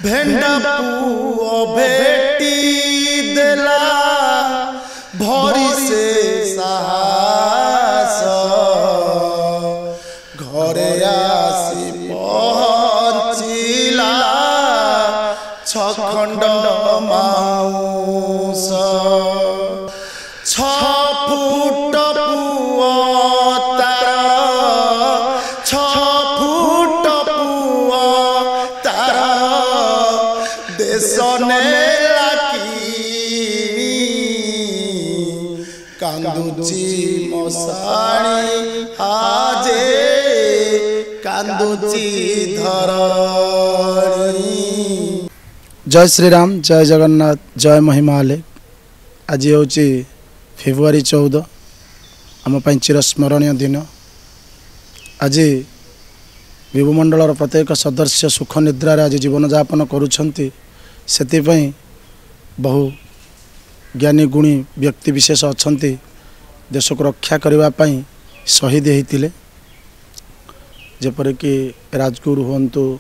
भेंडा पुओ भेटी देला भरी से साहस घरे आसी पहुँचिला छखंड माउस 6 फुट पुओ तार 6 फुट पुओ तार देश नेला कांदुची मशाणी आजे कांदुची धरणी। जय श्री राम, जय जगन्नाथ, जय महिमाले। आज हूँ फेब्रुआरी 14 आम चिरस्मरणीय दिन। आज विभुमंडल प्रत्येक सदस्य सुख निद्रार आज जीवन यापन करुछंती। सेतिपई बहु ज्ञानी गुणी व्यक्ति विशेष अच्छी देश को रक्षा करने शहीद होते जेपरिक राजगुरु हूँ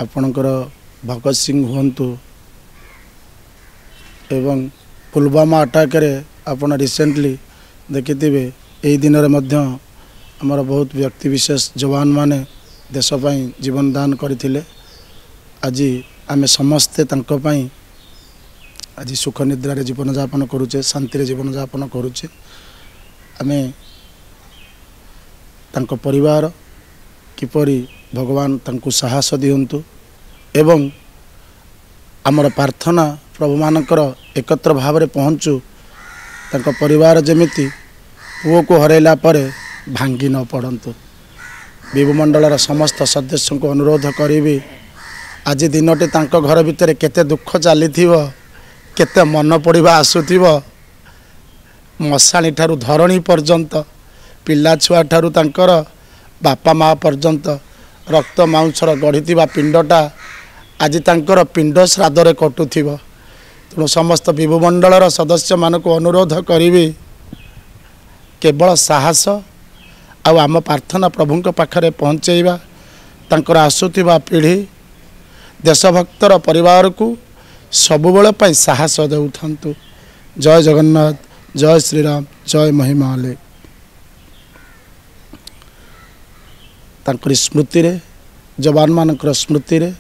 आपणकर भगत सिंह हूँ एवं पुलवामा अटैक आपन रिसेंटली देखिथे यही दिन में आमर बहुत व्यक्ति विशेष जवान माने देशपाई जीवन दान करथिले। आज आमे समस्ते तांको आज सुख निद्रा जीवन यापन करुचे, शांति जीवन यापन करुचे। आमे तांको परिवार किपरि भगवान तांको साहस दियंतु एवं आमर प्रार्थना प्रभु मानकर एकत्र भाव में पहुँचू तांको परिवार जमिति पुओ को हरैला परे भांगी न पड़तु। विभुमंडल समस्त सदस्य को अनुरोध करी आज दिनटे तांको घर भितर केते दुख चली केते मन पड़ा आसुथिव मशाणी ठारू धरणी पर्यंत पिला छुआ ठारू तांकर बापा माँ पर्यंत रक्त मांसर गढ़ी पिंडटा आज तांकर पिंड श्राद्ध कटुथिव। तेणु समस्त विभुमंडल सदस्य मानक अनुरोध करी केवल साहस आम प्रार्थना प्रभु पाखरे पहुँचेवा तांकर आसुथिबा पीढ़ी देशभक्तर परिवार को सबुबेल साहस देउथांतु। जय जगन्नाथ, जय श्री राम, जय महिमाले। तांकर स्मृति रे जवान मानकर स्मृति रे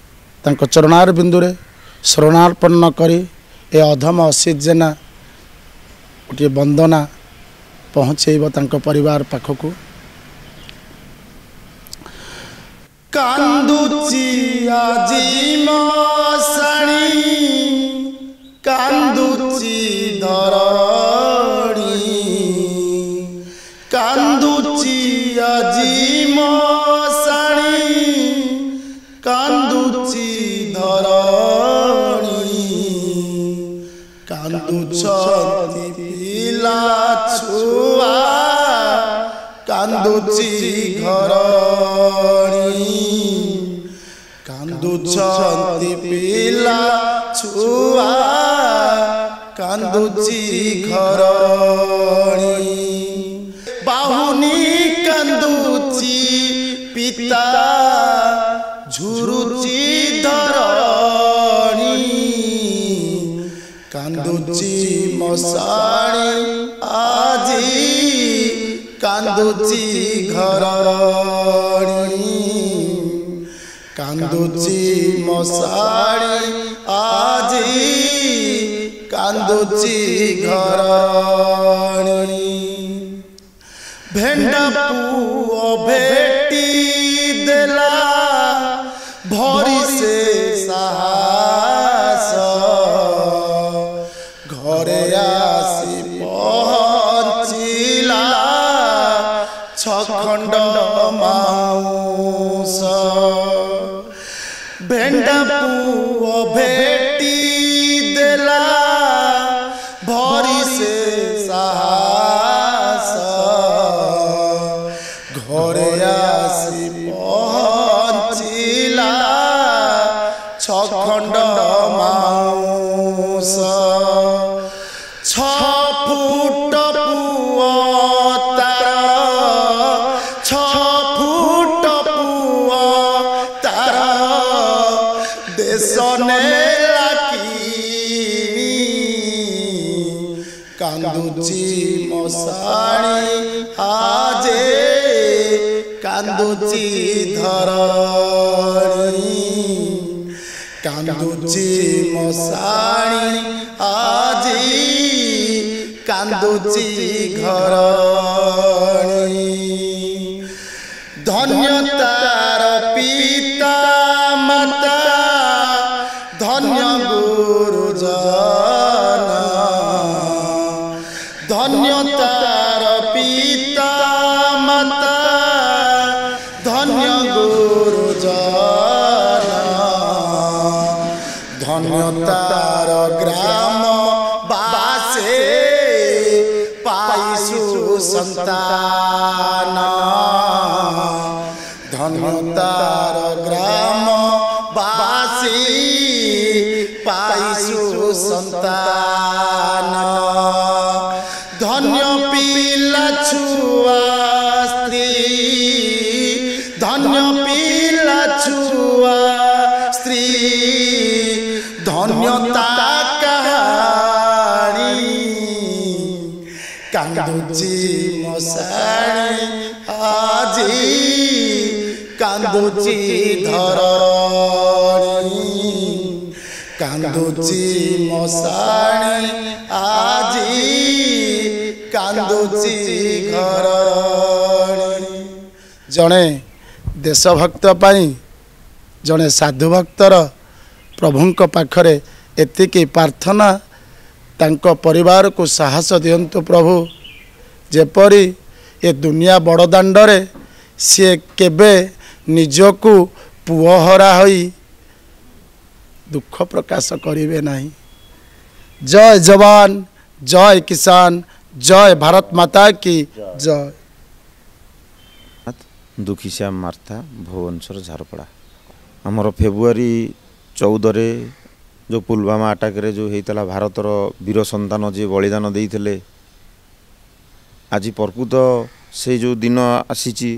तांको चरणार बिंदु रे शरणार्पण करी ए अधम असित जेना गोटे वंदना पहुँचेब तांको परिवार पाखकू। कांदुची आजी मशाणी कांदुची धरणी कांदुची आजी मशाणी कांदुची धरणी कांदुछंती पिला छुआ कांदुची घरणी कांदुछंती पिला छुआ कांदुची घरणी बाहुनी कांदुची पिता झुरुची धरणी कांदुची मशाणी आजी कांदुची घरणी कांदुची मशाणी आजी कांदुची घरणी भेंडा पुओ भेटी देला भरी से साहस घरे आसी पहुँचिला छखंड माउस भेंडा पुओ भेटी देला भरी से साहस घरे आसी पहुँचिला छखंड माउस 6 फुट पुओ तार 6 फुट पुओ तार ବେଶ ନେଲା କିଣି କାନ୍ଦୁଛି ମଶାଣି ଆଜେ କାନ୍ଦୁଛି ଧରଣୀ କାନ୍ଦୁଛି ମଶାଣି ଆଜି କାନ୍ଦୁଛି ଘରଣୀ ଧନ୍ୟ ତାର ପିତା ମାତା ଧନ୍ୟ ଗୁରୁଜନ ଧନ୍ୟ ତାର ପିତା ମାତା ଧନ୍ୟ ଗୁରୁଜନ ধন্য তার গ্রাম বাসে পাইছু সন্তান ধন্য তার গ্রাম বাসে পাইছু সন্তান ধন্য পিলা ছুয়া স্ত্রী ধন্য পিলা ছুয়া স্ত্রী ধন্যতা কাহানি কান্দুছি মশানি আজি কান্দুছি ধরণী কান্দুছি মশানি আজি কান্দুছি ঘরণী ଜଣେ ଦେଶଭକ୍ତ ପାଇଁ ଜଣେ ସାଧୁ ଭକ୍ତର ପ୍ରଭୁଙ୍କ ପାଖରେ ଏତିକି ପ୍ରାର୍ଥନା ତାଙ୍କ ପରିବାରକୁ ସାହସ ଦିଅନ୍ତୁ ପ୍ରଭୁ ଯେପରି ଏ ଦୁନିଆ ବଡ଼ଦାଣ୍ଡରେ ସିଏ କେବେ ନିଜକୁ ପୁଅହରା ହୋଇ ଦୁଃଖ ପ୍ରକାଶ କରିବେ ନାହିଁ। ଜୟ ଯବାନ ଜୟ କିଷାନ ଜୟ ଭାରତ ମାତା କି ଜୟ। ଦୁଃଖୀଶ୍ୟାମ ମାର୍ଥା ଭୁବନେଶ୍ୱର ଝାରପଡ଼ା ଆମର ଫେବୃଆରୀ 14 ଯେଉଁ ପୁଲୱାମା ଆଟାକରେ ଯେଉଁ ହେଇଥିଲା ଭାରତର ବୀର ସନ୍ତାନ ଯିଏ ବଳିଦାନ ଦେଇଥିଲେ ଆଜି ପ୍ରକୃତ ସେ ଯେଉଁ ଦିନ ଆସିଛି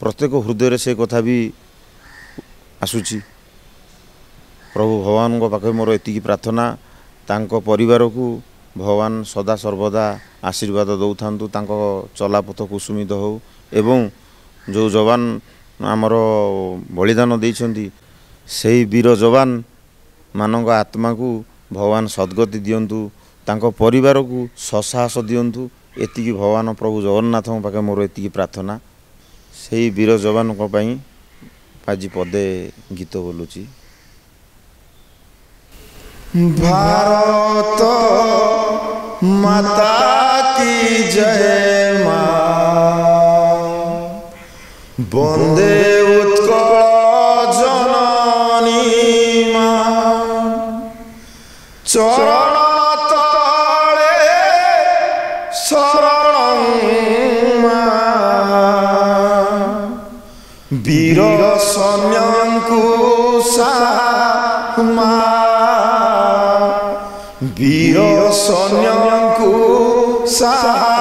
ପ୍ରତ୍ୟେକ ହୃଦୟରେ ସେ କଥା ବି ଆସୁଛି। ପ୍ରଭୁ ଭଗବାନଙ୍କ ପାଖରେ ମୋର ଏତିକି ପ୍ରାର୍ଥନା ତାଙ୍କ ପରିବାରକୁ ଭଗବାନ ସଦା ସର୍ବଦା ଆଶୀର୍ବାଦ ଦେଉଥାନ୍ତୁ ତାଙ୍କ ଚଲାପଥ କୁସୁମିତ ହେଉ ଏବଂ ଯେଉଁ ଯବାନ ଆମର ବଳିଦାନ ଦେଇଛନ୍ତି ସେହି ବୀର ଯବାନ ମାନଙ୍କ ଆତ୍ମାକୁ ଭଗବାନ ସଦ୍ଗତି ଦିଅନ୍ତୁ ତାଙ୍କ ପରିବାରକୁ ସସାହସ ଦିଅନ୍ତୁ ଏତିକି ଭଗବାନ ପ୍ରଭୁ ଜଗନ୍ନାଥଙ୍କ ପାଖରେ ମୋର ଏତିକି ପ୍ରାର୍ଥନା। ସେହି ବୀର ଯବାନଙ୍କ ପାଇଁ ଆଜି ପଦେ ଗୀତ ବୋଲୁଛି। भारत माता की जय मां बंदे उत्कल जननी मां चरण तले शरण मां वीर सैन्यंकु सामा वीर सैन्यंकु साहा